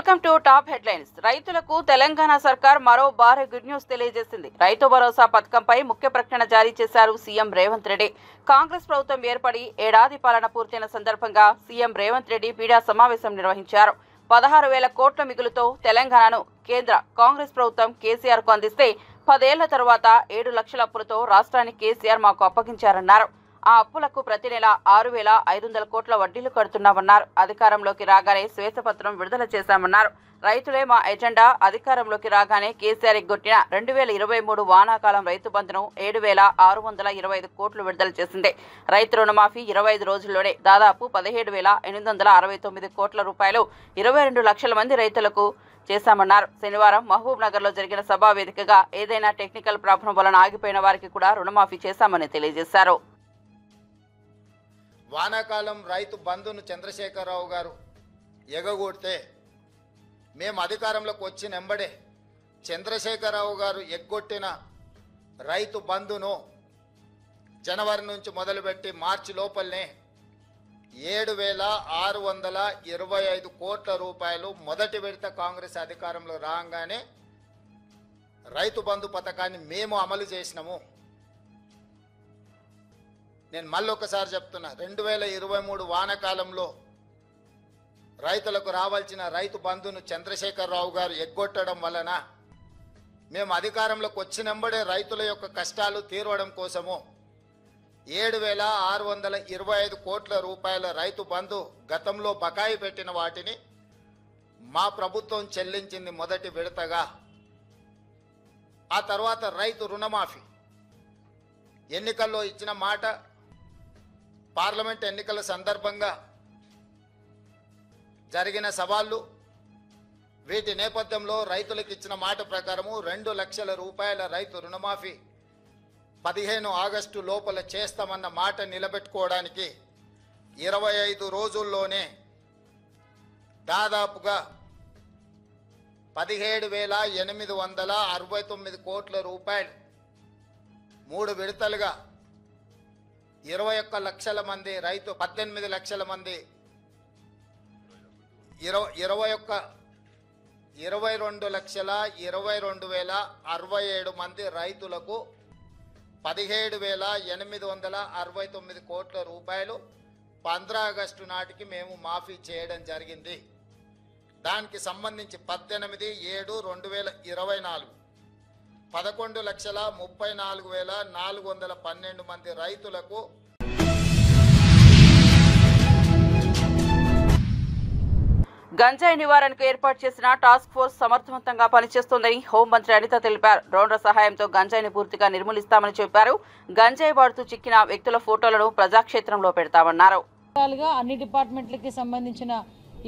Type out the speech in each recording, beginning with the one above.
Welcome to top headlines. రైతులకు తెలంగాణ సర్కార్ మరో భారీ గుడ్ న్యూస్ తెలియజేసింది. రైతు భరోసా పథకంపై ముఖ్య ప్రకటన జారీ చేశారు సీఎం రేవంత్ రెడ్డి. కాంగ్రెస్ ప్రభుత్వం ఏర్పడి ఏడాది పాలన పూర్తయిన సందర్భంగా సీఎం రేవంత్ రెడ్డి మీడియా సమావేశం నిర్వహించారు. 16,000 కోట్ల మిగులుతో తెలంగాణను కేంద్ర కాంగ్రెస్ ప్రభుత్వం కేసీఆర్కు అందిస్తే 10 ఏళ్ల తర్వాత 7 లక్షల అప్పులతో రాష్ట్రాన్ని కేసీఆర్ మాకు అప్పగించారన్నారు. ఆ అప్పులకు ప్రతి నెల 6,500 కోట్ల వడ్డీలు కడుతున్నామన్నారు. అధికారంలోకి రాగానే శ్వేతపత్రం విడుదల చేశామన్నారు. రైతులే మా ఎజెండా. అధికారంలోకి రాగానే కేసీఆర్ ఎగ్గొట్టిన 2023 వానాకాలం రైతు బంధును 7,625 కోట్లు విడుదల చేసింది. రైతు రుణమాఫీ 25 రోజుల్లోనే దాదాపు 17,869 కోట్ల రూపాయలు 22 లక్షల మంది రైతులకు చేశామన్నారు. శనివారం మహబూబ్ నగర్ లో జరిగిన సభా వేదికగా ఏదైనా టెక్నికల్ ప్రాబ్లం వలన ఆగిపోయిన వారికి కూడా రుణమాఫీ చేశామని తెలియజేశారు. వానాకాలం రైతు బంధును చంద్రశేఖరరావు గారు ఎగగొడితే మేము అధికారంలోకి వచ్చిన వెంబడే చంద్రశేఖరరావు గారు ఎగ్గొట్టిన రైతు బంధును జనవరి నుంచి మొదలుపెట్టి మార్చి లోపలనే 7,625 కోట్ల రూపాయలు మొదటి విడత కాంగ్రెస్ అధికారంలో రాగానే రైతు బంధు పథకాన్ని మేము అమలు చేసినాము. నేను మళ్ళొకసారి చెప్తున్నా, 2023 వానాకాలంలో రైతులకు రావాల్సిన రైతు బంధును చంద్రశేఖరరావు గారు ఎగ్గొట్టడం వలన మేము అధికారంలోకి వచ్చినంబడే రైతుల యొక్క కష్టాలు తీరవడం కోసము 7,625 కోట్ల రూపాయల రైతు బంధు గతంలో బకాయి పెట్టిన వాటిని మా ప్రభుత్వం చెల్లించింది మొదటి విడతగా. ఆ తర్వాత రైతు రుణమాఫీ ఎన్నికల్లో ఇచ్చిన మాట, పార్లమెంట్ ఎన్నికల సందర్భంగా జరిగిన సవాళ్లు, వీటి నేపథ్యంలో రైతులకు ఇచ్చిన మాట ప్రకారము 2 లక్షల రూపాయల రైతు రుణమాఫీ 15 ఆగస్టు లోపల చేస్తామన్న మాట నిలబెట్టుకోవడానికి 25 రోజుల్లోనే దాదాపుగా 17,869 కోట్ల రూపాయలు 3 విడతలుగా 21 లక్షల మంది రైతు 18 లక్షల మంది 22,22,22,067 మంది రైతులకు 17,869 కోట్ల రూపాయలు 15 ఆగస్టు నాటికి మేము మాఫీ చేయడం జరిగింది. దానికి సంబంధించి 18/7/2024 11,34,412 మంది రైతులకు గంజాయి నివారణకు ఏర్పాటు చేసిన టాస్క్ ఫోర్స్ సమర్థవంతంగా పనిచేస్తోందని హోంమంత్రి అనిత తెలిపారు. డ్రోన్ల సహాయంతో గంజాయిని పూర్తిగా నిర్మూలిస్తామని చెప్పారు. గంజాయి వాడుతూ చిక్కిన వ్యక్తుల ఫోటోలను ప్రజాక్షేత్రంలో పెడతామన్నారు. అన్ని డిపార్ట్మెంట్లకి సంబంధించిన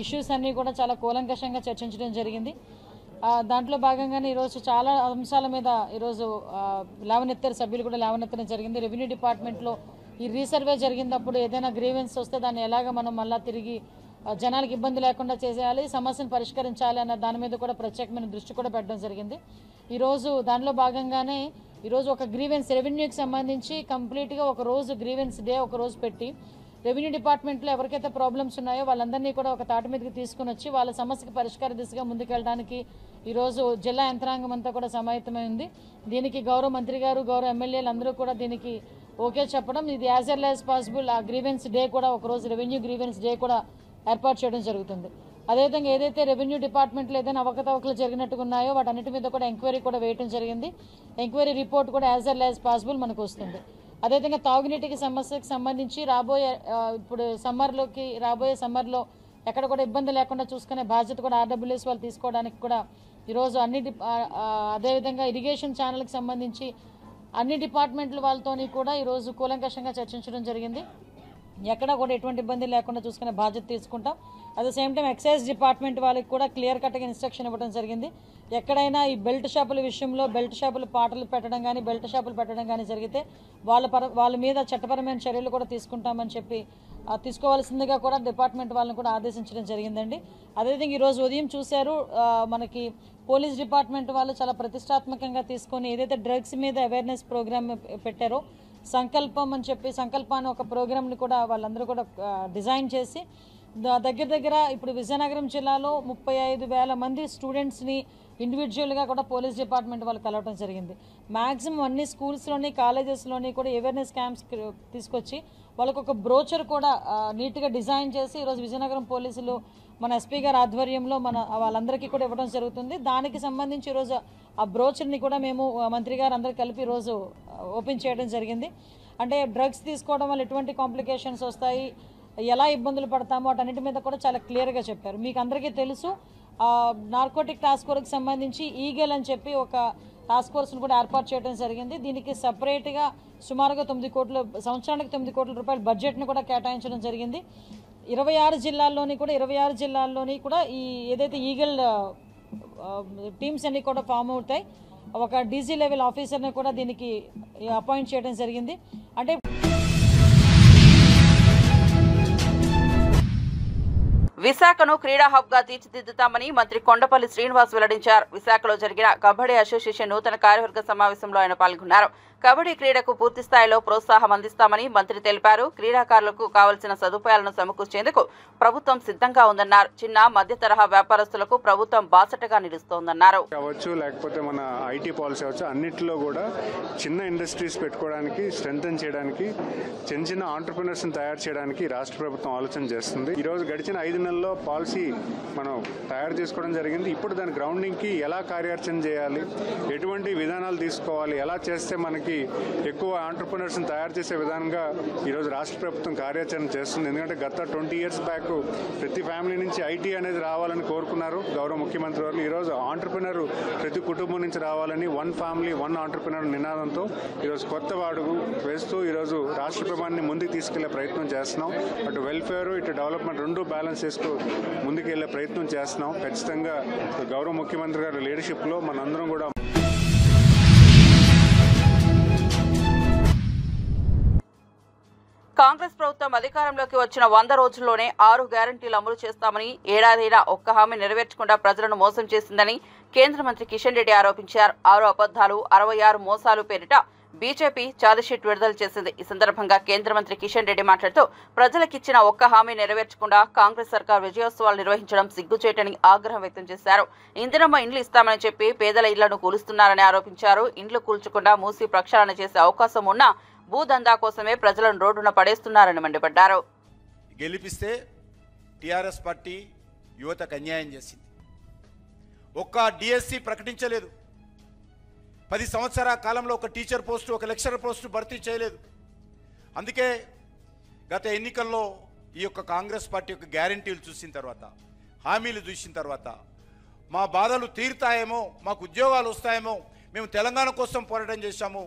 ఇష్యూస్ అన్ని కూడా చాలా కూలంకషంగా చర్చించడం జరిగింది. దాంట్లో భాగంగానే ఈరోజు చాలా అంశాల మీద ఈరోజు సభ్యులు కూడా లేవనెత్తడం జరిగింది. రెవెన్యూ డిపార్ట్మెంట్లో ఈ రీసర్వే జరిగినప్పుడు ఏదైనా గ్రీవెన్స్ వస్తే దాన్ని ఎలాగ మనం మళ్ళీ తిరిగి జనాలకు ఇబ్బంది లేకుండా చేసేయాలి, సమస్యను పరిష్కరించాలి అన్న దాని మీద కూడా ప్రత్యేకమైన దృష్టి కూడా పెట్టడం జరిగింది. ఈరోజు దానిలో భాగంగానే ఈరోజు ఒక గ్రీవెన్స్ రెవెన్యూకి సంబంధించి కంప్లీట్గా ఒక రోజు గ్రీవెన్స్ డే ఒక రోజు పెట్టి రెవెన్యూ డిపార్ట్మెంట్లో ఎవరికైతే ప్రాబ్లమ్స్ ఉన్నాయో వాళ్ళందరినీ కూడా ఒక తాటి మీదకి తీసుకుని వచ్చి వాళ్ళ సమస్యకి పరిష్కార దిశగా ముందుకెళ్ళడానికి ఈరోజు జిల్లా యంత్రాంగం అంతా కూడా సమాయత్తమైంది. దీనికి గౌరవ మంత్రి గారు, గౌరవ ఎమ్మెల్యేలు అందరూ కూడా దీనికి ఓకే చెప్పడం, ఇది యాజ్ ఎర్లీ యాజ్ పాసిబుల్ ఆ గ్రీవెన్స్ డే కూడా ఒకరోజు రెవెన్యూ గ్రీవెన్స్ డే కూడా ఏర్పాటు చేయడం జరుగుతుంది. అదేవిధంగా ఏదైతే రెవెన్యూ డిపార్ట్మెంట్లో ఏదైనా అవకతవకలు జరిగినట్టుగా ఉన్నాయో వాటన్నిటి మీద కూడా ఎంక్వైరీ కూడా వేయడం జరిగింది. ఎంక్వైరీ రిపోర్ట్ కూడా యాజ్ ఎర్లీ యాజ్ పాసిబుల్ మనకు వస్తుంది. అదేవిధంగా తాగునీటికి సమస్యకు సంబంధించి ఇప్పుడు రాబోయే సమ్మర్లో ఎక్కడ కూడా ఇబ్బంది లేకుండా చూసుకునే బాధ్యత కూడా ఆర్డబ్ల్యూఎస్ వాళ్ళు తీసుకోవడానికి కూడా ఈరోజు అదేవిధంగా ఇరిగేషన్ ఛానల్కి సంబంధించి అన్ని డిపార్ట్మెంట్ల వాళ్ళతోని కూడా ఈరోజు కూలంకషంగా చర్చించడం జరిగింది. ఎక్కడ కూడా ఎటువంటి ఇబ్బంది లేకుండా చూసుకునే బాధ్యత తీసుకుంటాం. At the same time excise department వాళ్ళకి కూడా క్లియర్ కట్గా ఇన్స్ట్రక్షన్ ఇవ్వడం జరిగింది. ఎక్కడైనా ఈ బెల్ట్ షాపుల విషయంలో బెల్ట్ షాపులు పాటలు పెట్టడం కానీ బెల్ట్ షాపులు పెట్టడం కానీ జరిగితే వాళ్ళ మీద చట్టపరమైన చర్యలు కూడా తీసుకుంటామని చెప్పి తీసుకోవాల్సిందిగా కూడా డిపార్ట్మెంట్ వాళ్ళని కూడా ఆదేశించడం జరిగిందండి. అదేవిధంగా ఈరోజు ఉదయం చూశారు, మనకి పోలీస్ డిపార్ట్మెంట్ వాళ్ళు చాలా ప్రతిష్టాత్మకంగా తీసుకొని ఏదైతే డ్రగ్స్ మీద అవేర్నెస్ ప్రోగ్రామ్ పెట్టారో సంకల్పం అని చెప్పి సంకల్పాన్ని ఒక ప్రోగ్రామ్ని కూడా వాళ్ళందరూ కూడా డిజైన్ చేసి దగ్గర దగ్గర ఇప్పుడు విజయనగరం జిల్లాలో 35,000 మంది స్టూడెంట్స్ని ఇండివిజువల్గా కూడా పోలీస్ డిపార్ట్మెంట్ వాళ్ళు కలవడం జరిగింది. మ్యాక్సిమం అన్ని స్కూల్స్లోని కాలేజెస్లోని కూడా అవేర్నెస్ క్యాంప్స్ తీసుకొచ్చి వాళ్ళకు ఒక బ్రోచర్ కూడా నీట్గా డిజైన్ చేసి ఈరోజు విజయనగరం పోలీసులు మన ఎస్పీ గారి ఆధ్వర్యంలో వాళ్ళందరికీ కూడా ఇవ్వడం జరుగుతుంది. దానికి సంబంధించి ఈరోజు ఆ బ్రోచర్ని కూడా మేము మంత్రి గారు అందరూ కలిపి ఈరోజు ఓపెన్ చేయడం జరిగింది. అంటే డ్రగ్స్ తీసుకోవడం వల్ల ఎటువంటి కాంప్లికేషన్స్ వస్తాయి, ఎలా ఇబ్బందులు పడతామో వాటన్నిటి మీద కూడా చాలా క్లియర్గా చెప్పారు. మీకు అందరికీ తెలుసు నార్కోటిక్ టాస్క్ ఫోర్స్కి సంబంధించి ఈగల్ అని చెప్పి ఒక టాస్క్ ఫోర్స్ను కూడా ఏర్పాటు చేయడం జరిగింది. దీనికి సపరేట్గా సుమారుగా 9 కోట్ల సంవత్సరానికి 9 కోట్ల రూపాయల బడ్జెట్ను కూడా కేటాయించడం జరిగింది. 26 జిల్లాల్లోని కూడా ఈ ఏదైతే ఈగల్ టీమ్స్ అన్ని కూడా ఫామ్ అవుతాయి. ఒక డీజీ లెవెల్ ఆఫీసర్ని కూడా దీనికి అపాయింట్ చేయడం జరిగింది. అంటే విశాఖను క్రీడా హబ్ గా తీర్చిదిద్దుతామని మంత్రి కొండపల్లి శ్రీనివాస్ వెల్లడించారు. విశాఖలో జరిగిన కబడ్డీ అసోసియేషన్ నూతన కార్యవర్గ సమావేశంలో ఆయన పాల్గొన్నారు. కబడ్డీ క్రీడకు పూర్తి స్థాయిలో ప్రోత్సాహం అందిస్తామని మంత్రి తెలిపారు. క్రీడాకారులకు కావలసిన సదుపాయాలను సమకూర్చేందుకు ప్రభుత్వం సిద్ధంగా ఉందన్నారు. చిన్న మధ్య తరహా వ్యాపారస్తులకు ప్రభుత్వం బాసటగా నిలుస్తోందన్నారు. లేకపోతే మన ఐటీ పాలసీ అవచ్చు, అన్నింటిలో కూడా చిన్న ఇండస్ట్రీస్ పెట్టుకోవడానికి, స్ట్రెంథెన్ చేయడానికి, చిన్న చిన్న ఆంటర్ప్రినర్స్ తయారు చేయడానికి రాష్ట్ర ప్రభుత్వం ఆలోచన చేస్తుంది. ఈ రోజు గడిచిన 5 నెలల్లో పాలసీ మనం తయారు చేసుకోవడం జరిగింది. ఇప్పుడు దాని గ్రౌండింగ్కి ఎలా కార్యాచరణ చేయాలి, ఎటువంటి విధానాలు తీసుకోవాలి, ఎలా చేస్తే మనకి ఎక్కువ ఆంటర్ప్రినర్స్ని తయారు చేసే విధానంగా ఈరోజు రాష్ట్ర ప్రభుత్వం కార్యాచరణ చేస్తుంది. ఎందుకంటే గత 20 years బ్యాక్ ప్రతి ఫ్యామిలీ నుంచి ఐటీ అనేది రావాలని కోరుకున్నారు గౌరవ ముఖ్యమంత్రి వారు. ఈరోజు ఆంటర్ప్రినర్ ప్రతి కుటుంబం నుంచి రావాలని 1 family 1 entrepreneur నినాదంతో ఈరోజు కొత్త అడుగు వేస్తూ ఈరోజు రాష్ట్ర ప్రభుత్వాన్ని ముందుకు తీసుకెళ్లే ప్రయత్నం చేస్తున్నాం. అటు వెల్ఫేర్ ఇటు డెవలప్మెంట్ రెండు బ్యాలెన్స్ చేస్తూ ముందుకెళ్లే ప్రయత్నం చేస్తున్నాం. ఖచ్చితంగా గౌరవ ముఖ్యమంత్రి గారి లీడర్షిప్లో మనందరం కూడా కాంగ్రెస్ ప్రభుత్వం అధికారంలోకి వచ్చిన 100 రోజుల్లోనే 6 గ్యారంటీలు అమలు చేస్తామని, ఏడాదైనా ఒక్క హామీ నెరవేర్చకుండా ప్రజలను మోసం చేసిందని కేంద్ర మంత్రి కిషన్ రెడ్డి ఆరోపించారు. 6 అబద్దాలు 66 మోసాలు పేరిట బీజేపీ ఛార్జిషీట్ విడుదల చేసింది. ఈ సందర్భంగా కేంద్ర మంత్రి కిషన్ రెడ్డి మాట్లాడుతూ ప్రజలకిచ్చిన ఒక్క హామీ నెరవేర్చకుండా కాంగ్రెస్ సర్కార్ విజయోత్సవాలు నిర్వహించడం సిగ్గుచేటని ఆగ్రహం వ్యక్తం చేశారు. ఇందిరమ్మ ఇండ్లు ఇస్తామని చెప్పి పేదల ఇళ్లను కూలుస్తున్నారని ఆరోపించారు. ఇండ్లు కూల్చకుండా మూసి ప్రక్షాళన చేసే అవకాశం ఉన్నా భూదందా కోసమే ప్రజలను రోడ్డున పడేస్తున్నారని మండిపడ్డారు. గెలిపిస్తే టీఆర్ఎస్ పార్టీ యువతకు అన్యాయం చేసింది. ఒక్క డిఎస్సి ప్రకటించలేదు. 10 సంవత్సరాల కాలంలో ఒక టీచర్ పోస్టు, ఒక లెక్చరర్ పోస్టు భర్తీ చేయలేదు. అందుకే గత ఎన్నికల్లో ఈ యొక్క కాంగ్రెస్ పార్టీ యొక్క గ్యారంటీలు చూసిన తర్వాత, హామీలు చూసిన తర్వాత మా బాధలు తీరుతాయేమో, మాకు ఉద్యోగాలు వస్తాయేమో, మేము తెలంగాణ కోసం పోరాటం చేశాము,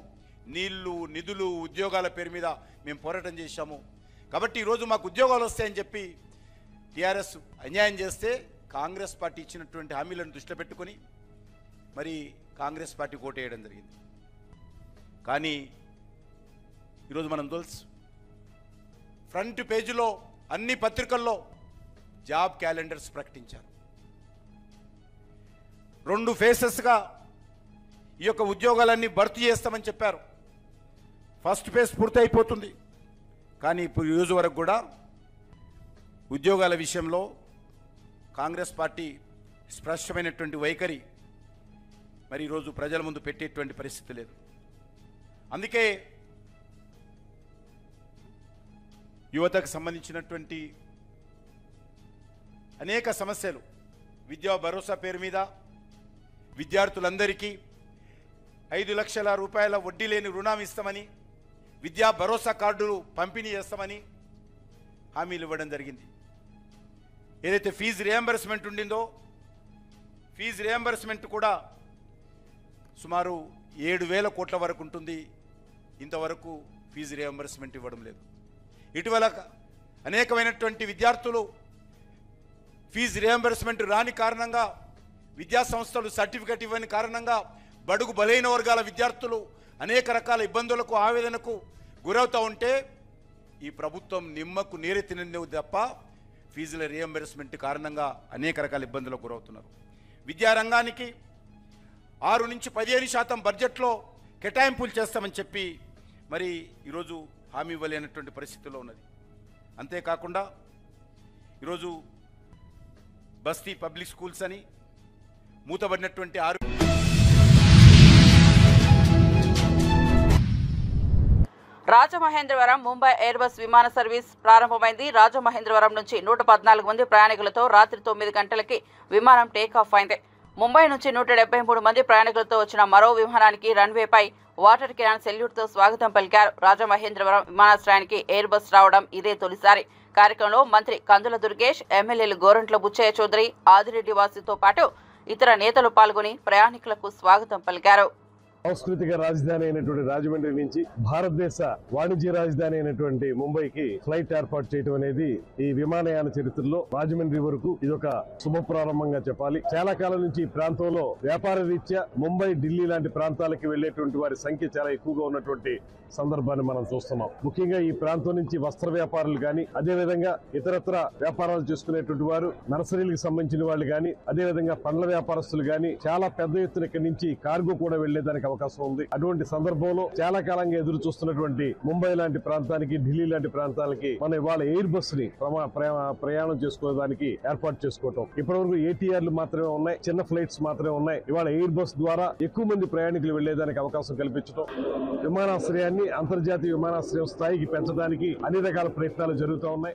నీళ్లు నిధులు ఉద్యోగాల పేరు మీద మేము పోరాటం చేశాము, కాబట్టి ఈరోజు మాకు ఉద్యోగాలు వస్తాయని చెప్పి టీఆర్ఎస్ అన్యాయం చేస్తే కాంగ్రెస్ పార్టీ ఇచ్చినటువంటి హామీలను దృష్టిలో పెట్టుకొని మరి కాంగ్రెస్ పార్టీ ఓటేయడం జరిగింది. కానీ ఈరోజు మనం తెలుసు, ఫ్రంట్ పేజీలో అన్ని పత్రికల్లో జాబ్ క్యాలెండర్స్ ప్రకటించారు. 2 ఫేసెస్గా ఈ యొక్క ఉద్యోగాలన్నీ భర్తీ చేస్తామని చెప్పారు. ఫస్ట్ ఫేజ్ పూర్తి అయిపోతుంది. కానీ ఇప్పుడు ఈ రోజు వరకు కూడా ఉద్యోగాల విషయంలో కాంగ్రెస్ పార్టీ స్పష్టమైనటువంటి వైఖరి మరి ఈరోజు ప్రజల ముందు పెట్టేటువంటి పరిస్థితి లేదు. అందుకే యువతకు సంబంధించినటువంటి అనేక సమస్యలు, విద్యా భరోసా పేరు మీద విద్యార్థులందరికీ 5 లక్షల రూపాయల వడ్డీ లేని రుణం ఇస్తామని, విద్యా భరోసా కార్డులు పంపిణీ చేస్తామని హామీలు ఇవ్వడం జరిగింది. ఏదైతే ఫీజు రియంబర్స్మెంట్ ఉండిందో, ఫీజు రియంబర్స్మెంట్ కూడా సుమారు 7,000 కోట్ల వరకు ఉంటుంది. ఇంతవరకు ఫీజు రియంబర్స్మెంట్ ఇవ్వడం లేదు. ఇటీవల అనేకమైనటువంటి విద్యార్థులు ఫీజు రియంబర్స్మెంట్ రాని కారణంగా, విద్యా సంస్థలు సర్టిఫికెట్ ఇవ్వని కారణంగా బడుగు బలైన వర్గాల విద్యార్థులు అనేక రకాల ఇబ్బందులకు, ఆవేదనకు గురవుతూ ఉంటే ఈ ప్రభుత్వం నిమ్మకు నీరెత్తినది తప్ప ఫీజుల రియంబర్స్మెంట్ కారణంగా అనేక రకాల ఇబ్బందులకు గురవుతున్నారు. విద్యారంగానికి 6 నుంచి 15% బడ్జెట్లో కేటాయింపులు చేస్తామని చెప్పి మరి ఈరోజు హామీ ఇవ్వలేనటువంటి పరిస్థితిలో ఉన్నది. అంతేకాకుండా ఈరోజు బస్తీ పబ్లిక్ స్కూల్స్ అని మూతబడినటువంటి రాజమహేంద్రవరం ముంబై ఎయిర్ బస్ విమాన సర్వీస్ ప్రారంభమైంది. రాజమహేంద్రవరం నుంచి 114 మంది ప్రయాణికులతో రాత్రి 9 గంటలకి విమానం టేకాఫ్ అయింది. ముంబై నుంచి 173 మంది ప్రయాణికులతో వచ్చిన మరో విమానానికి రన్వేపై వాటర్ కెనాన్ సెల్యూట్తో స్వాగతం పలికారు. రాజమహేంద్రవరం విమానాశ్రయానికి ఎయిర్ బస్ రావడం ఇదే తొలిసారి. కార్యక్రమంలో మంత్రి కందుల దుర్గేష్, ఎమ్మెల్యేలు గోరంట్ల బుచ్చయ్య చౌదరి, ఆదిరెడ్డి వాసితో పాటు ఇతర నేతలు పాల్గొని ప్రయాణికులకు స్వాగతం పలికారు. సాంస్కృతిక రాజధాని అయినటువంటి రాజమండ్రి నుంచి భారతదేశ వాణిజ్య రాజధాని అయినటువంటి ముంబైకి ఫ్లైట్ ఏర్పాటు చేయడం అనేది ఈ విమానయాన చరిత్రలో రాజమండ్రి వరకు ఇదొక శుభ ప్రారంభంగా చెప్పాలి. చాలా కాలం నుంచి ఈ ప్రాంతంలో వ్యాపార రీత్యా ముంబై, ఢిల్లీ లాంటి ప్రాంతాలకి వెళ్లేటువంటి వారి సంఖ్య చాలా ఎక్కువగా ఉన్నటువంటి సందర్భాన్ని మనం చూస్తున్నాం. ముఖ్యంగా ఈ ప్రాంతం నుంచి వస్త్ర వ్యాపారులు కానీ, అదేవిధంగా ఇతరత్ర వ్యాపారాలు చేసుకునేటువంటి వారు, నర్సరీలకు సంబంధించిన వాళ్ళు కానీ, అదేవిధంగా పండ్ల వ్యాపారస్తులు కానీ చాలా పెద్ద ఎత్తున ఇక్కడి నుంచి కార్గో కూడా వెళ్లేదానికి అవకాశం ఉంది. అటువంటి సందర్భంలో చాలా కాలంగా ఎదురు చూస్తున్నటువంటి ముంబై లాంటి ప్రాంతానికి, ఢిల్లీ లాంటి ప్రాంతాలకి మనం ఇవాళ ఎయిర్ బస్ ని ప్రయాణం చేసుకోవడానికి ఏర్పాటు చేసుకోవటం. ఇప్పటివరకు ఏటీఆర్లు మాత్రమే ఉన్నాయి, చిన్న ఫ్లైట్స్ మాత్రమే ఉన్నాయి. ఇవాళ ఎయిర్ బస్ ద్వారా ఎక్కువ మంది ప్రయాణికులు వెళ్లేదానికి అవకాశం కల్పించడం, విమానాశ్రయాన్ని అంతర్జాతీయ విమానాశ్రయం స్థాయికి పెంచడానికి అన్ని రకాల ప్రయత్నాలు జరుగుతూ ఉన్నాయి.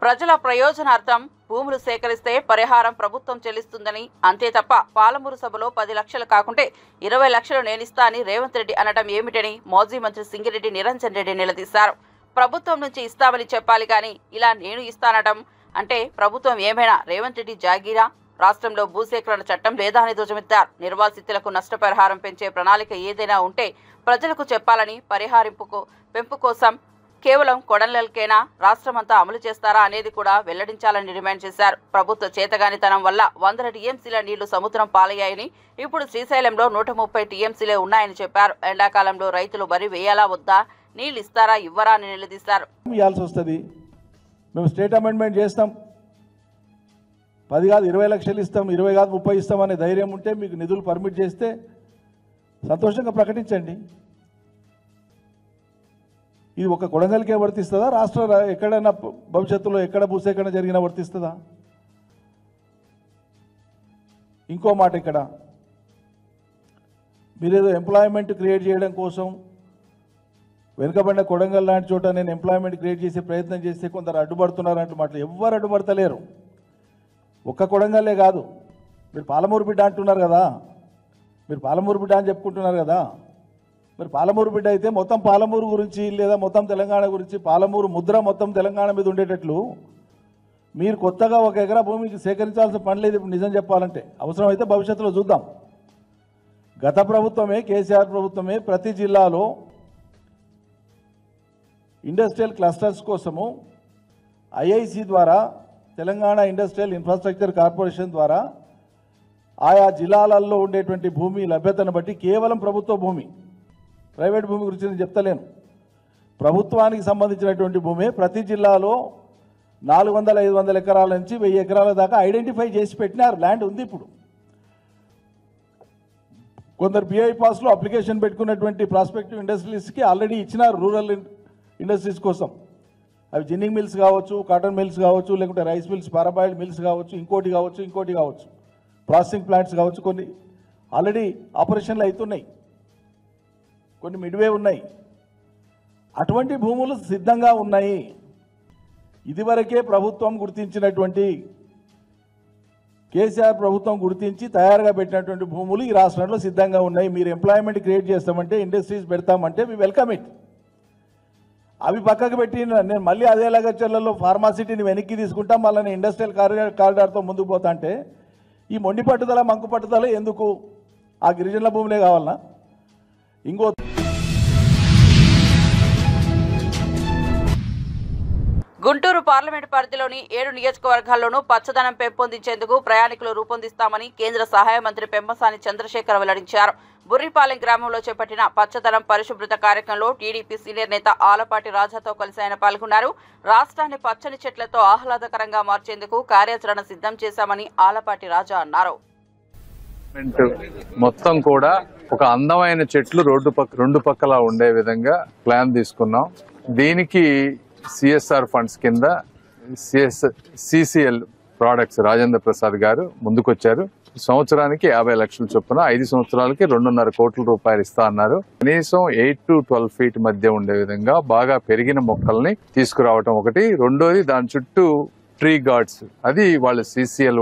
ప్రజల ప్రయోజనార్థం భూములు సేకరిస్తే పరిహారం ప్రభుత్వం చెల్లిస్తుందని, అంతే తప్ప పాలమూరు సభలో 10 లక్షలు కాకుంటే 20 లక్షలు నేనిస్తా అని రేవంత్ రెడ్డి అనడం ఏమిటని మాజీ మంత్రి సింగిరెడ్డి నిరంజన్ రెడ్డి నిలదీశారు. ప్రభుత్వం నుంచి ఇస్తామని చెప్పాలి కానీ ఇలా నేను ఇస్తానడం అంటే ప్రభుత్వం ఏమైనా రేవంత్ రెడ్డి జాగీరా? రాష్ట్రంలో భూసేకరణ చట్టం లేదా అని ధ్వజమెత్తారు. నిర్వాసితులకు నష్టపరిహారం పెంచే ప్రణాళిక ఏదైనా ఉంటే ప్రజలకు చెప్పాలని, పెంపు కోసం కేవలం కొడంగల్కేనా రాష్ట్రమంతా అమలు చేస్తారా అనేది కూడా వెల్లడించాలని డిమాండ్ చేశారు. ప్రభుత్వ చేతగానితనం వల్ల 100 టీఎంసీల నీళ్లు సముద్రం పాలయ్యాయని, ఇప్పుడు శ్రీశైలంలో 130 టీఎంసీలే ఉన్నాయని చెప్పారు. ఎండాకాలంలో రైతులు వరి వేయాలా వద్దా, నీళ్లు ఇస్తారా ఇవ్వరా అని నిలదీశారు. మేము స్టేట్ అమెండ్మెంట్ చేస్తాం, 10 కాదు 20 లక్షలు ఇస్తాం, 20 కాదు 30 ఇస్తాం అనే ధైర్యం ఉంటే, మీకు నిధులు పర్మిట్ చేస్తే సంతోషంగా ప్రకటించండి. ఇది ఒక కొడంగల్కే వర్తిస్తుందా? రాష్ట్ర ఎక్కడైనా భవిష్యత్తులో ఎక్కడ భూసేకరణ జరిగినా వర్తిస్తుందా? ఇంకో మాట, ఇక్కడ మీరేదో ఎంప్లాయ్మెంట్ క్రియేట్ చేయడం కోసం వెనుకబడిన కొడంగల్ లాంటి చోట నేను ఎంప్లాయ్మెంట్ క్రియేట్ చేసే ప్రయత్నం చేస్తే కొందరు అడ్డుపడుతున్నారంటూ మాటలు ఎవ్వరు అడ్డుపడతలేరు. ఒక్క కొడంగల్లే కాదు, మీరు పాలమూరు బిడ్డ అంటున్నారు కదా, మీరు పాలమూరు బిడ్డ అని చెప్పుకుంటున్నారు కదా, మరి పాలమూరు బిడ్డ అయితే మొత్తం పాలమూరు గురించి లేదా మొత్తం తెలంగాణ గురించి పాలమూరు ముద్ర మొత్తం తెలంగాణ మీద ఉండేటట్లు మీరు కొత్తగా 1 ఎకరా భూమికి సేకరించాల్సిన పని లేదు. ఇప్పుడు నిజం చెప్పాలంటే అవసరమైతే భవిష్యత్తులో చూద్దాం. గత ప్రభుత్వమే, కేసీఆర్ ప్రభుత్వమే ప్రతి జిల్లాలో ఇండస్ట్రియల్ క్లస్టర్స్ కోసము ఐఐసి ద్వారా, తెలంగాణ ఇండస్ట్రియల్ ఇన్ఫ్రాస్ట్రక్చర్ కార్పొరేషన్ ద్వారా ఆయా జిల్లాలలో ఉండేటువంటి భూమి లభ్యతను బట్టి, కేవలం ప్రభుత్వ భూమి, ప్రైవేట్ భూమి గురించి నేను చెప్తలేను, ప్రభుత్వానికి సంబంధించినటువంటి భూమి ప్రతి జిల్లాలో 400-500 ఎకరాల నుంచి 1000 ఎకరాల దాకా ఐడెంటిఫై చేసి పెట్టినారు. ల్యాండ్ ఉంది. ఇప్పుడు కొందరు బిఐ పాస్లో అప్లికేషన్ పెట్టుకున్నటువంటి ప్రాస్పెక్టివ్ ఇండస్ట్రీస్కి ఆల్రెడీ ఇచ్చినారు, రూరల్ ఇండస్ట్రీస్ కోసం. అవి జిన్నింగ్ మిల్స్ కావచ్చు, కాటన్ మిల్స్ కావచ్చు, లేకుంటే రైస్ మిల్స్, పారాబాయిల్డ్ మిల్స్ కావచ్చు, ఇంకోటి కావచ్చు, ప్రాసెసింగ్ ప్లాంట్స్ కావచ్చు. కొన్ని ఆల్రెడీ ఆపరేషన్లు అవుతున్నాయి, కొన్ని మిడ్వే ఉన్నాయి. అటువంటి భూములు సిద్ధంగా ఉన్నాయి. ఇదివరకే ప్రభుత్వం గుర్తించినటువంటి, కేసీఆర్ ప్రభుత్వం గుర్తించి తయారుగా పెట్టినటువంటి భూములు ఈ రాష్ట్రంలో సిద్ధంగా ఉన్నాయి. మీరు ఎంప్లాయ్మెంట్ క్రియేట్ చేస్తామంటే, ఇండస్ట్రీస్ పెడతామంటే వి వెల్కమ్ ఇట్. అవి పక్కకు పెట్టి నేను మళ్ళీ అదే లగచర్లలో ఫార్మాసిటీని వెనక్కి తీసుకుంటాం, మళ్ళీ ఇండస్ట్రియల్ కారిడార్తో ముందుకు పోతా అంటే ఈ మొండి పట్టుదల, మంకు పట్టుదల ఎందుకు? ఆ గిరిజనుల భూములే కావాలన్నా? ఇంకో గుంటూరు పార్లమెంటు పరిధిలోని 7 నియోజకవర్గాల్లోనూ పచ్చదనం పెంపొందించేందుకు ప్రయాణికులు రూపొందిస్తామని కేంద్ర సహాయ మంత్రి పెమ్మసాని చంద్రశేఖర్ వెల్లడించారు. బుర్రిపాలెం గ్రామంలో చేపట్టిన పచ్చదనం పరిశుభ్రత కార్యక్రమంలో టీడీపీ సీనియర్ నేత ఆలపాటి రాజాతో కలిసి ఆయన పాల్గొన్నారు. రాష్ట్రాన్ని పచ్చని చెట్లతో ఆహ్లాదకరంగా మార్చేందుకు కార్యాచరణ సిద్ధం చేశామని ఆలపాటి రాజా అన్నారు. మొత్తం కూడా ఒక అందమైన చెట్లు రెండు పక్కల ఉండే విధంగా ప్లాన్ తీసుకున్నాం. దీనికి సిఎస్ఆర్ ఫండ్స్ కింద సిసిఎల్ ప్రోడక్ట్స్ రాజేంద్ర ప్రసాద్ గారు ముందుకొచ్చారు. సంవత్సరానికి 50 లక్షల చొప్పున 5 సంవత్సరాలకి 2.5 కోట్ల రూపాయలు ఇస్తా అన్నారు. కనీసం 8 to 12 feet మధ్య ఉండే విధంగా బాగా పెరిగిన మొక్కల్ని తీసుకురావటం ఒకటి. రెండోది దాని చుట్టూ ట్రీ గార్డ్స్, అది వాళ్ళు సిసిఎల్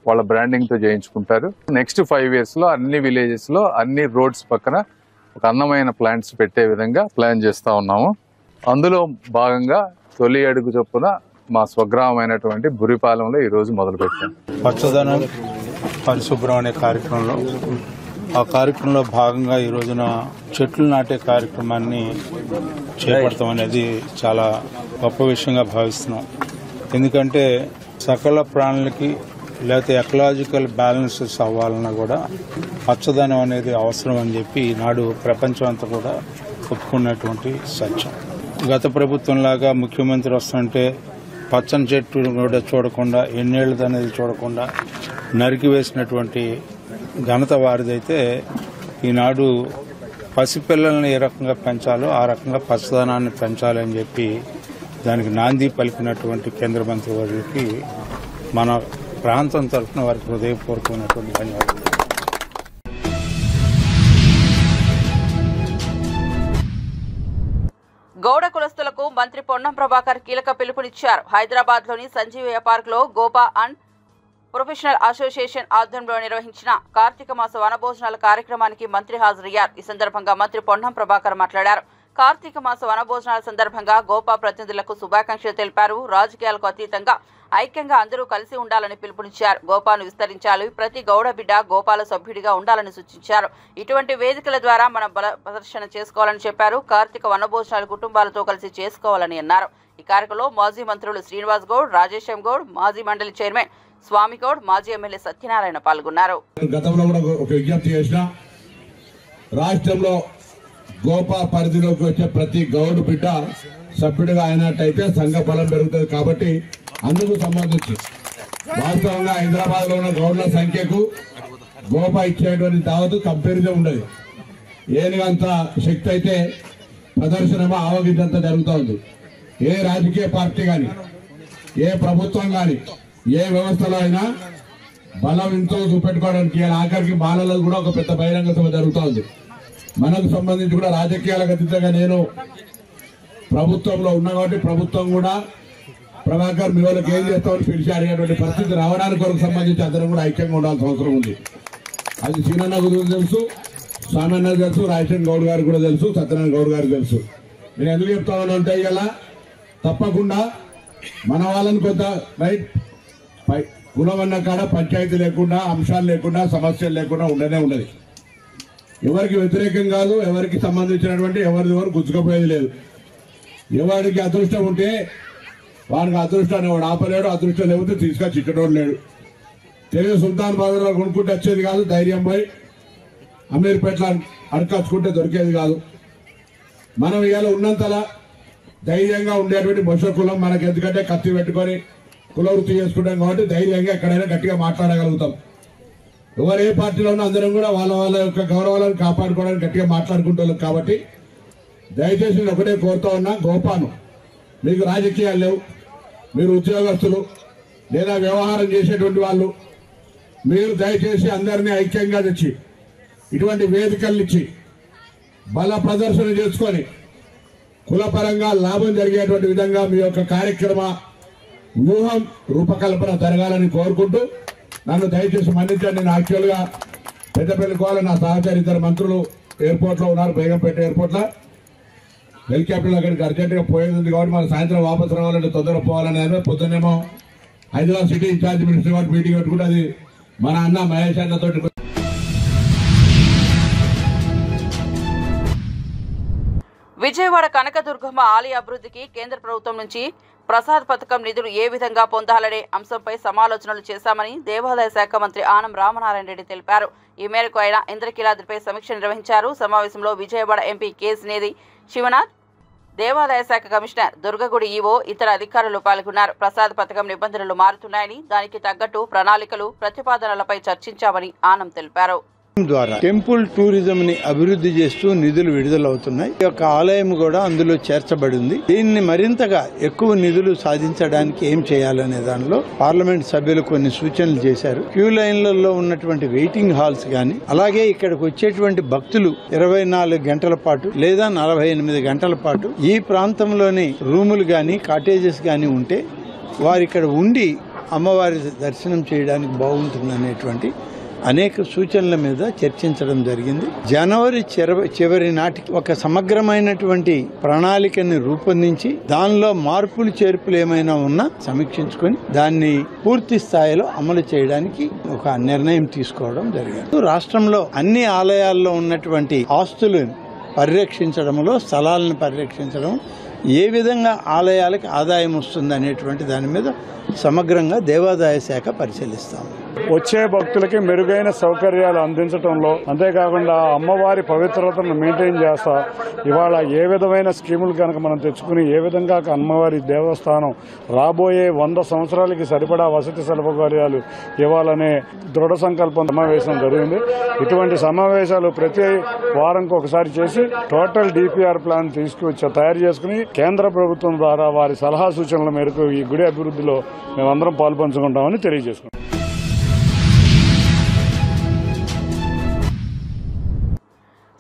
వాళ్ళ బ్రాండింగ్ తో చేయించుకుంటారు. నెక్స్ట్ 5 years లో అన్ని విలేజెస్ లో అన్ని రోడ్స్ పక్కన ఒక అందమైన ప్లాంట్స్ పెట్టే విధంగా ప్లాన్ చేస్తా ఉన్నాము. అందులో భాగంగా తొలి అడుగు చొప్పున మా స్వగ్రామైనటువంటి బురిపాలెంలో ఈ రోజు మొదలు పెట్టాం. పచ్చదనం పరిశుభ్రం అనే కార్యక్రమంలో ఆ కార్యక్రమంలో భాగంగా ఈ రోజున చెట్లు నాటే కార్యక్రమాన్ని చేపడతాం అనేది చాలా గొప్ప విషయంగా భావిస్తున్నాం. ఎందుకంటే సకల ప్రాణులకి లేకపోతే ఎకలాజికల్ బ్యాలెన్సెస్ అవ్వాలన్నా కూడా పచ్చదనం అనేది అవసరం అని చెప్పి ఈనాడు ప్రపంచం అంతా కూడా ఒప్పుకున్నటువంటి సత్యం. గత ప్రభుత్వంలాగా ముఖ్యమంత్రి వస్తుంటే పచ్చని చెట్టు కూడా చూడకుండా ఎన్నేళ్ళది అనేది చూడకుండా నరికి వేసినటువంటి ఘనత వారిదైతే ఈనాడు పసిపిల్లల్ని ఏ రకంగా పెంచాలో ఆ రకంగా పచ్చదనాన్ని పెంచాలని చెప్పి దానికి నాంది పలికినటువంటి కేంద్ర మంత్రి వారికి మన ప్రాంతం తరఫున వారికి హృదయపూర్వకమైనటువంటి ధన్యవాదాలు. గౌడ కులస్తులకు మంత్రి పొన్నం ప్రభాకర్ కీలక పిలుపునిచ్చారు. హైదరాబాద్ లోని సంజీవయ్య పార్క్ లో గోపా అండ్ ప్రొఫెషనల్ అసోసియేషన్ ఆధ్వర్యంలో నిర్వహించిన కార్తీక మాస వనభోజనాల కార్యక్రమానికి మంత్రి హాజరయ్యారు. ఈ సందర్భంగా మంత్రి పొన్నం ప్రభాకర్ మాట్లాడారు. కార్తీక మాస వనభోజనాల సందర్భంగా గోపా ప్రతినిధులకు శుభాకాంక్షలు తెలిపారు. రాజకీయాలకు అతీతంగా ఐక్యంగా అందరూ కలిసి ఉండాలని పిలుపునిచ్చారు. గోపాను విస్తరించాలి, ప్రతి గౌడ బిడ్డ గోపాల సభ్యుడిగా ఉండాలని సూచించారు. ఇటువంటి వేదికల ద్వారా మనం బల ప్రదర్శన చేసుకోవాలని చెప్పారు. కార్తీక వనభోజనాలు కుటుంబాలతో కలిసి చేసుకోవాలని అన్నారు. ఈ కార్యక్రమంలో మాజీ మంత్రులు శ్రీనివాస్ గౌడ్, రాజేశం గౌడ్, మాజీ మండలి చైర్మన్ స్వామి గౌడ్, మాజీ ఎమ్మెల్యే సత్యనారాయణ పాల్గొన్నారు. గతంలో కూడా ఒక విజ్ఞప్తి చేసిన, రాష్ట్రంలో గోపా పరిధిలోకి వచ్చే ప్రతి గౌడు బిడ్డ సభ్యుడిగా అయినట్టయితే సంఘ బలం పెరుగుతుంది. కాబట్టి అందుకు సంబంధించి వాస్తవంగా హైదరాబాద్ లో ఉన్న గౌడ్ల సంఖ్యకు గోపా ఇచ్చేటువంటి దావతు కంపారిజన్ ఉండదు. ఏనుగంత శక్తి అయితే ప్రదర్శనమో ఆవగించంత జరుగుతూ ఉంది. ఏ రాజకీయ పార్టీ కానీ, ఏ ప్రభుత్వం కానీ, ఏ వ్యవస్థలో అయినా బలం ఎంతో చూపెట్టుకోవడానికి ఆఖరికి బాలలో కూడా ఒక పెద్ద బహిరంగ సభ జరుగుతూ ఉంది. మనకు సంబంధించి కూడా రాజకీయాలకు అతీతంగా నేను ప్రభుత్వంలో ఉన్నా కాబట్టి ప్రభుత్వం కూడా ప్రభాకర్ మీ వాళ్ళకి ఏం చేస్తామని పిలిచి అడిగేటువంటి పరిస్థితి రావడానికి వరకు సంబంధించి అందరం కూడా ఐక్యంగా ఉండాల్సిన అవసరం ఉంది. అది సీనన్న గురించి తెలుసు, స్వామన్న తెలుసు, రాజశేఖర్ గౌడ్ గారికి కూడా తెలుసు, సత్యనారాయణ గౌడ్ గారికి తెలుసు. నేను ఎందుకు చెప్తామని అంటే ఇలా తప్పకుండా మన వాళ్ళని కొంత రైట్ కులమన్న కాడ పంచాయతీ లేకుండా, అంశాలు లేకుండా, సమస్యలు లేకుండా ఉండనే ఉన్నది. ఎవరికి వ్యతిరేకం కాదు, ఎవరికి సంబంధించినటువంటి ఎవరు గుచ్చుకపోయేది లేదు. ఎవరికి అదృష్టం ఉంటే వానికి అదృష్టాన్ని వాడు ఆపలేడు, అదృష్టం లేకపోతే తీసుకొచ్చి ఇక్కడోడు లేడు. తెలుగు సుల్తాన్ బాదర్లో కొనుక్కుంటే వచ్చేది కాదు, ధైర్యం పోయి అమీర్పేటలో అడకచ్చుకుంటే దొరికేది కాదు. మనం ఇవాళ ఉన్నంతలా ధైర్యంగా ఉండేటువంటి బొష కులం మనకి, ఎందుకంటే కత్తి పెట్టుకొని కులవృత్తి చేసుకుంటాం కాబట్టి ధైర్యంగా ఎక్కడైనా గట్టిగా మాట్లాడగలుగుతాం. ఎవరు ఏ పార్టీలో ఉన్నా అందరం కూడా వాళ్ళ వాళ్ళ యొక్క గౌరవాలను కాపాడుకోవడానికి గట్టిగా మాట్లాడుకుంటాం. కాబట్టి దయచేసి నేను ఒకటే కోరుతా ఉన్నా, గోపాను మీకు రాజకీయాలు లేవు, మీరు ఉద్యోగస్తులు లేదా వ్యవహారం చేసేటువంటి వాళ్ళు, మీరు దయచేసి అందరినీ ఐక్యంగా తెచ్చి ఇటువంటి వేదికలు ఇచ్చి బల ప్రదర్శన చేసుకొని కులపరంగా లాభం జరిగేటువంటి విధంగా మీ యొక్క కార్యక్రమ వ్యూహం రూపకల్పన జరగాలని కోరుకుంటూ నన్ను దయచేసి మన్నించండి. నేను యాక్చువల్గా పెద్దపల్లికోవాలి, నా సహచరి ఇద్దరు మంత్రులు ఎయిర్పోర్ట్లో ఉన్నారు, బేగంపేట ఎయిర్పోర్ట్లో. హెలికాప్టర్లో అక్కడికి అర్జెంటుగా పోయేది ఉంది కాబట్టి మనం సాయంత్రం వాపసు రావాలంటే తొందరగా పోవాలని పొద్దున్నేమో హైదరాబాద్ సిటీ ఇన్ఛార్జ్ మినిస్టర్ కాబట్టి మీటింగ్ పెట్టుకుంటే అది మన అన్న మహేష్ అన్నతో. విజయవాడ కనకదుర్గమ్మ ఆలయ అభివృద్ధికి కేంద్ర ప్రభుత్వం నుంచి ప్రసాద్ పథకం నిధులు ఏ విధంగా పొందాలనే అంశంపై సమాలోచనలు చేశామని దేవాదాయ శాఖ మంత్రి ఆనం రామనారాయణ రెడ్డి తెలిపారు. ఈ మేరకు ఆయన ఇంద్రకీలాద్రిపై సమీక్ష నిర్వహించారు. సమావేశంలో విజయవాడ ఎంపీ కేసినేని శివనాథ్, దేవాదాయ శాఖ కమిషనర్ దుర్గగుడి ఈవో ఇతర అధికారులు పాల్గొన్నారు. ప్రసాద్ పథకం నిబంధనలు మారుతున్నాయని, దానికి తగ్గట్టు ప్రణాళికలు, ప్రతిపాదనలపై చర్చించామని ఆనం తెలిపారు. ద్వారా టెంపుల్ టూరిజం ని అభివృద్ధి చేస్తూ నిధులు విడుదలవుతున్నాయి. ఈ యొక్క ఆలయం కూడా అందులో చేర్చబడింది. దీన్ని మరింతగా ఎక్కువ నిధులు సాధించడానికి ఏం చేయాలనే దానిలో పార్లమెంట్ సభ్యులు కొన్ని సూచనలు చేశారు. క్యూ లైన్లలో ఉన్నటువంటి వెయిటింగ్ హాల్స్ గాని, అలాగే ఇక్కడికి వచ్చేటువంటి భక్తులు 24 గంటల పాటు లేదా 48 గంటల పాటు ఈ ప్రాంతంలోని రూములు గాని, కాటేజెస్ గాని ఉంటే వారు ఇక్కడ ఉండి అమ్మవారి దర్శనం చేయడానికి బాగుంటుంది అనేటువంటి అనేక సూచనల మీద చర్చించడం జరిగింది. జనవరి చివరి నాటికి ఒక సమగ్రమైనటువంటి ప్రణాళికని రూపొందించి దానిలో మార్పులు చేర్పులు ఏమైనా ఉన్నా సమీక్షించుకొని దాన్ని పూర్తి స్థాయిలో అమలు చేయడానికి ఒక నిర్ణయం తీసుకోవడం జరిగింది. రాష్ట్రంలో అన్ని ఆలయాల్లో ఉన్నటువంటి ఆస్తులను పరిరక్షించడంలో, స్థలాలను పరిరక్షించడం, ఏ విధంగా ఆలయాలకు ఆదాయం వస్తుంది అనేటువంటి దాని మీద సమగ్రంగా దేవాదాయ శాఖ పరిశీలిస్తాం. వచ్చే భక్తులకి మెరుగైన సౌకర్యాలు అందించడంలో, అంతేకాకుండా అమ్మవారి పవిత్రతను మెయింటైన్ చేస్తా ఇవాళ ఏ విధమైన స్కీములు కనుక మనం తెచ్చుకుని ఏ విధంగా అమ్మవారి దేవస్థానం రాబోయే 100 సంవత్సరాలకి సరిపడా వసతి సౌకర్యాలు ఇవ్వాలనే దృఢ సంకల్పం సమావేశం జరిగింది. ఇటువంటి సమావేశాలు ప్రతి వారంకి ఒకసారి చేసి టోటల్ డిపిఆర్ ప్లాన్ తయారు చేసుకుని కేంద్ర ప్రభుత్వం ద్వారా వారి సలహా సూచనల మేరకు ఈ గుడి అభివృద్ధిలో మేమందరం పాల్పంచుకుంటామని తెలియజేసుకుంటాం.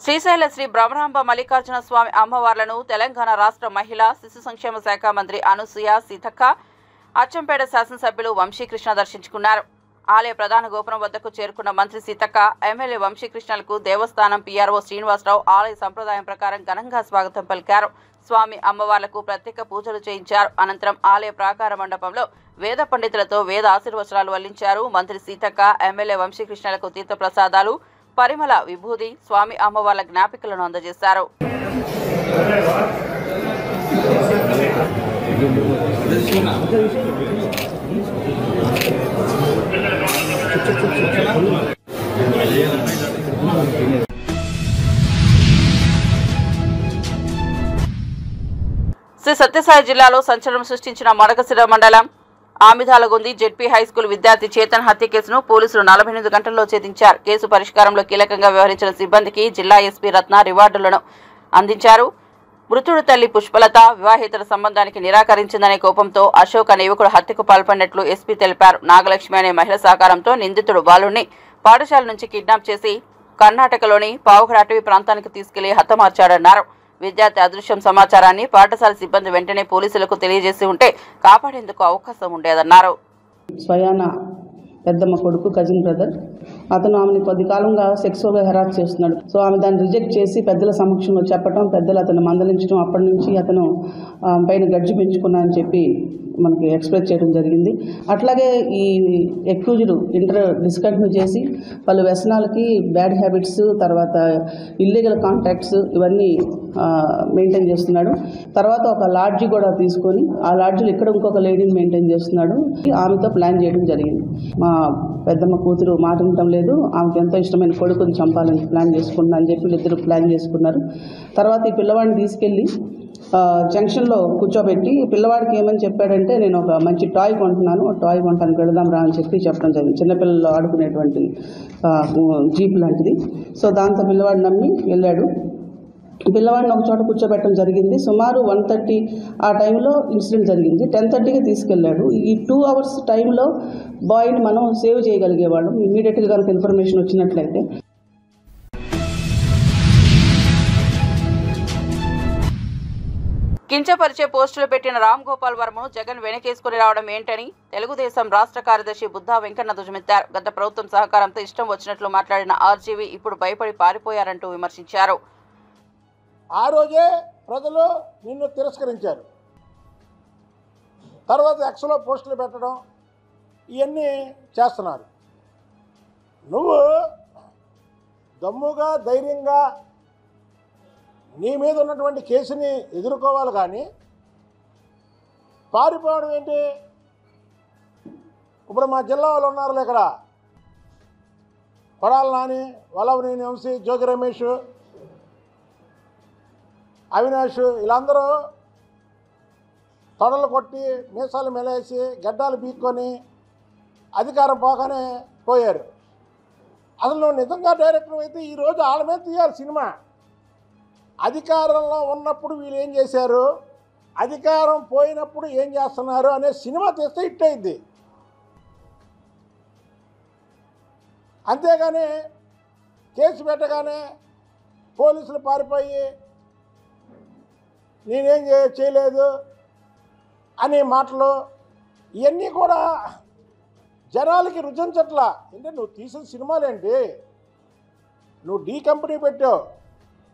శ్రీశైల శ్రీ బ్రహ్మరాంబ మల్లికార్జున స్వామి అమ్మవార్లను తెలంగాణ రాష్ట్ర మహిళా శిశు సంక్షేమ శాఖ మంత్రి అనసూయ సీతక్క, అచ్చంపేట శాసనసభ్యులు వంశీకృష్ణ దర్శించుకున్నారు. ఆలయ ప్రధాన గోపురం వద్దకు చేరుకున్న మంత్రి సీతక్క, ఎమ్మెల్యే వంశీకృష్ణలకు దేవస్థానం పీఆర్ఓ శ్రీనివాసరావు ఆలయ సంప్రదాయం ప్రకారం ఘనంగా స్వాగతం పలికారు. స్వామి అమ్మవార్లకు ప్రత్యేక పూజలు చేయించారు. అనంతరం ఆలయ ప్రాకార మండపంలో వేద పండితులతో వేద ఆశీర్వచనాలు వల్లించారు. మంత్రి సీతక్క, ఎమ్మెల్యే వంశీకృష్ణలకు తీర్థప్రసాదాలు, పరిమళ విభూది, స్వామి అమ్మవార్ల జ్ఞాపికలను అందజేశారు. శ్రీ సత్యసాయి జిల్లాలో సంచలనం సృష్టించిన మడకశిర మండలం ఆమిదాలగొంది జెడ్పీ హైస్కూల్ విద్యార్థి చేతన్ హత్య కేసును పోలీసులు 48 గంటల్లో ఛేదించారు. కేసు పరిష్కారంలో కీలకంగా వ్యవహరించిన సిబ్బందికి జిల్లా ఎస్పీ రత్న రివార్డులను అందించారు. మృతుడు తల్లి పుష్పలత వివాహేతర సంబంధానికి నిరాకరించిందనే కోపంతో అశోక్ అనే యువకుడు హత్యకు పాల్పడినట్లు ఎస్పీ తెలిపారు. నాగలక్ష్మి అనే మహిళ సహకారంతో నిందితుడు బాలుడిని పాఠశాల నుంచి కిడ్నాప్ చేసి కర్ణాటకలోని పావుగడ అటవీ ప్రాంతానికి తీసుకెళ్లి హతమార్చాడన్నారు. విద్యార్థి అదృశ్యం సమాచారాన్ని పాఠశాల సిబ్బంది వెంటనే పోలీసులకు తెలియజేసి ఉంటే కాపాడేందుకు అవకాశం ఉండేదన్నారు. స్వయాన పెద్దమ్మ కొడుకు, కజిన్ బ్రదర్, అతను ఆమెను కొద్ది కాలంగా సెక్సువల్గా హెరాస్ చేస్తున్నాడు. సో ఆమె దాన్ని రిజెక్ట్ చేసి పెద్దల సమక్షంలో చెప్పడం, పెద్దలు అతను మందలించడం, అప్పటి నుంచి అతను పైన గడ్జి పెంచుకున్నా అని చెప్పి మనకి ఎక్స్ప్రెస్ చేయడం జరిగింది. అట్లాగే ఈ ఎక్యూజ్డ్ డిస్కంటిన్యూ చేసి పలు వ్యసనాలకి, బ్యాడ్ హ్యాబిట్స్, తర్వాత ఇల్లీగల్ కాంటాక్ట్స్ ఇవన్నీ మెయింటైన్ చేస్తున్నాడు. తర్వాత ఒక లాడ్జి కూడా తీసుకొని ఆ లాడ్జిలో ఇక్కడ ఇంకొక లేడీని మెయింటైన్ చేస్తున్నాడు. ఆమెతో ప్లాన్ చేయడం జరిగింది. మా పెద్దమ్మ కూతురు మాట వినటం లేదు, ఆమెకు ఎంతో ఇష్టమైన కొడుకుని చంపాలని ప్లాన్ చేసుకున్నా అని చెప్పి వీళ్ళిద్దరు ప్లాన్ చేసుకున్నారు. తర్వాత ఈ పిల్లవాడిని తీసుకెళ్ళి జంక్షన్లో కూర్చోబెట్టి పిల్లవాడికి ఏమని చెప్పాడంటే, నేను ఒక మంచి టాయ్ కొంటున్నాను, టాయ్ కొంటానికి వెళదాం రా అని చెప్పడం జరిగింది. చిన్నపిల్లలు ఆడుకునేటువంటి జీప్ లాంటిది. సో దాంతో పిల్లవాడు నమ్మి వెళ్ళాడు. పిల్లవాడిని ఒక చోట కూర్చోబెట్టడం జరిగింది. సుమారు 1:30 ఆ టైంలో ఇన్సిడెంట్ జరిగింది. 10:30కి తీసుకెళ్లాడు. ఈ 2 hours టైంలో బాయ్ని మనం సేవ్ చేయగలిగేవాళ్ళం ఇమీడియట్గా కనుక ఇన్ఫర్మేషన్ వచ్చినట్లయితే. కించపరిచే పోస్టులు పెట్టిన రామ్ గోపాల్ వర్మను జగన్ వెనకేసుకుని రావడం ఏంటని తెలుగుదేశం రాష్ట్ర కార్యదర్శి బుద్ధా వెంకన్న ధ్వజమెత్తారు. గత ప్రభుత్వం సహకారంతో ఇష్టం వచ్చినట్లు మాట్లాడిన ఆర్జీవీ ఇప్పుడు భయపడి పారిపోయారంటూ విమర్శించారు. ఆ రోజే ప్రజలు నిన్ను తిరస్కరించారు. తర్వాత ఎక్స్లో పోస్టులు పెట్టడం ఇవన్నీ చేస్తున్నారు. నువ్వు దమ్ముగా, ధైర్యంగా నీ మీద ఉన్నటువంటి కేసుని ఎదుర్కోవాలి, కానీ పారిపోవడం ఏంటి? ఇప్పుడు మా జిల్లా వాళ్ళు ఉన్నారు ఇక్కడ, కొడాల నాని, వల్లభనేని వంశీ, జోగి రమేష్, అవినాష్ వీళ్ళందరూ తొడలు కొట్టి మీసాలు మెలేసి గడ్డాలు పీక్కొని అధికారం పోగానే పోయారు. అసలు నువ్వు నిజంగా డైరెక్టర్ అయితే ఈరోజు వాళ్ళ మీద తీయాలి సినిమా. అధికారంలో ఉన్నప్పుడు వీళ్ళు ఏం చేశారు, అధికారం పోయినప్పుడు ఏం చేస్తున్నారు అనే సినిమా తీస్తే హిట్ అయింది. అంతేగాని కేసు పెట్టగానే పోలీసులు పారిపోయి నేనేం చేయలేదు అనే మాటలు ఇవన్నీ కూడా జనాలకి రుచించట్లా. అంటే నువ్వు తీసిన సినిమాలేంటి, నువ్వు డీ కంపెనీ పెట్టావు,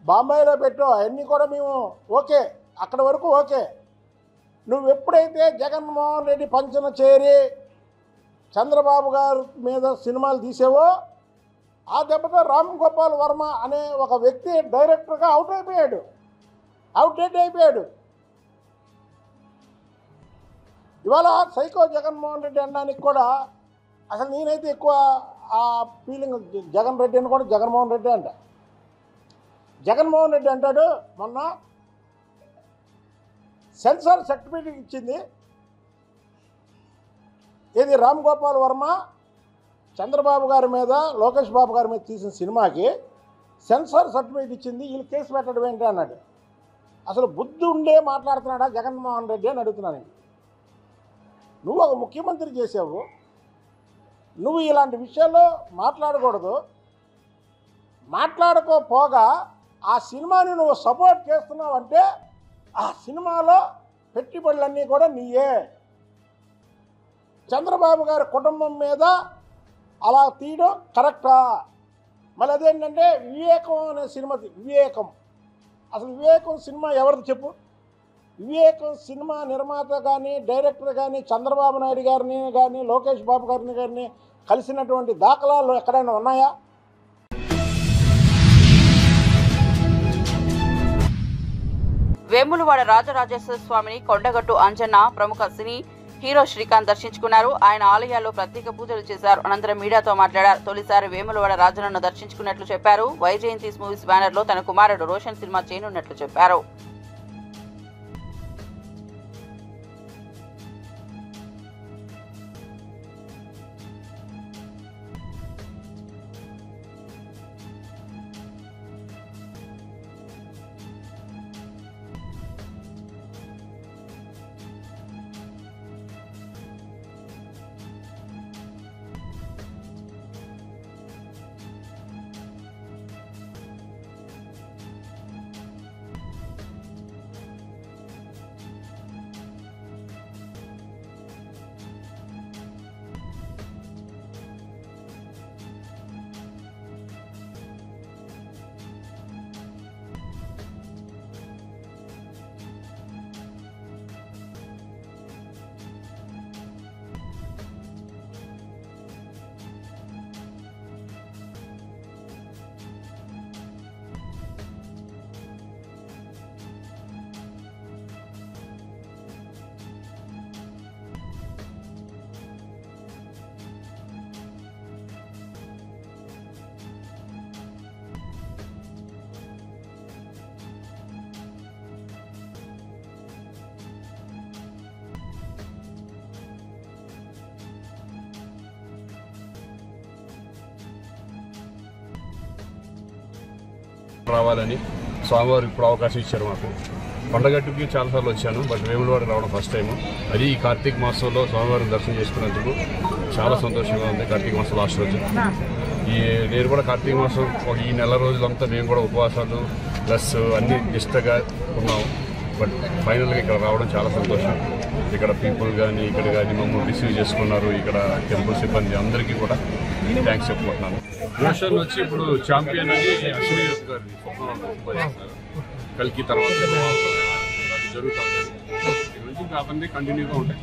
బాంబేలో పెట్టావు, అవన్నీ కూడా మేము ఓకే, అక్కడ వరకు ఓకే. నువ్వు ఎప్పుడైతే జగన్మోహన్ రెడ్డి పంచన చేరి చంద్రబాబు గారి మీద సినిమాలు తీసావో ఆ దెబ్బతో రామ్ గోపాల్ వర్మ అనే ఒక వ్యక్తి డైరెక్టర్గా అవుట్డేట్ అయిపోయాడు. ఇవాళ సైకో జగన్మోహన్ రెడ్డి అనడానికి కూడా అసలు నేనైతే ఎక్కువ ఆ ఫీలింగ్ జగన్ రెడ్డి అని కూడా జగన్మోహన్ రెడ్డి అంట. జగన్మోహన్ రెడ్డి అంటాడు మొన్న సెన్సార్ సర్టిఫికేట్ ఇచ్చింది ఇది రామ్ గోపాల్ వర్మ చంద్రబాబు గారి మీద లోకేష్ బాబు గారి మీద తీసిన సినిమాకి సెన్సార్ సర్టిఫికేట్ ఇచ్చింది, వీళ్ళు కేసు పెట్టడం ఏంటి అన్నాడు. అసలు బుద్ధి ఉండే మాట్లాడుతున్నాడా జగన్మోహన్ రెడ్డి అని అడుగుతున్నాను. నువ్వు ఒక ముఖ్యమంత్రి చేసావు, నువ్వు ఇలాంటి విషయాల్లో మాట్లాడకూడదు. మాట్లాడుకోపోగా ఆ సినిమాని నువ్వు సపోర్ట్ చేస్తున్నావు అంటే ఆ సినిమాలో పెట్టుబడులన్నీ కూడా నీయే. చంద్రబాబు గారి కుటుంబం మీద అలా తీయడం కరెక్టా? మళ్ళీ అదేంటంటే వివేకం అనే సినిమా, వివేకం అసలు వివేకం సినిమా ఎవరిది చెప్పు? వివేకం సినిమా నిర్మాత కానీ డైరెక్టర్ కానీ చంద్రబాబు నాయుడు గారిని కానీ లోకేష్ బాబు గారిని కానీ కలిసినటువంటి దాఖలాలు ఎక్కడైనా ఉన్నాయా? వేములవాడ రాజరాజేశ్వర స్వామిని కొండగట్టు అంజన్న ప్రముఖ సినీ హీరో శ్రీకాంత్ దర్శించుకున్నారు. ఆయన ఆలయాల్లో ప్రత్యేక పూజలు చేశారు. అనంతరం మీడియాతో మాట్లాడారు. తొలిసారి వేములవాడ రాజన్నను దర్శించుకున్నట్లు చెప్పారు. వైజయంతిస్ మూవీస్ బ్యానర్ లో తన కుమారుడు రోషన్ సినిమా చేయనున్నట్లు చెప్పారు. రావాలని స్వామివారు ఇప్పుడు అవకాశం ఇచ్చారు మాకు. కొండగట్టుకి చాలాసార్లు వచ్చాను, బట్ వేములవాడ రావడం ఫస్ట్ టైం. అది ఈ కార్తీక మాసంలో స్వామివారిని దర్శనం చేసుకున్నందుకు చాలా సంతోషంగా ఉంది. కార్తీక మాసం లాస్ట్ రోజు నేను కూడా కార్తీక మాసం ఈ నెల రోజులంతా మేము కూడా ఉపవాసాలు ప్లస్ అన్ని నిష్టగా ఉన్నాము. బట్ ఫైనల్గా ఇక్కడ రావడం చాలా సంతోషం. ఇక్కడ పీపుల్ కానీ ఇక్కడ కానీ మమ్మల్ని రిసీవ్ చేసుకున్నారు. ఇక్కడ టెంపుల్ సిబ్బంది అందరికీ కూడా థ్యాంక్స్ చెప్పుకుంటున్నాను. రోషన్ వచ్చి ఇప్పుడు ఛాంపియన్ అని అశ్విని గారి కల్కి తర్వాత జరుగుతుంది. ఈ రోజు కాబట్టి కంటిన్యూగా ఉంటాయి.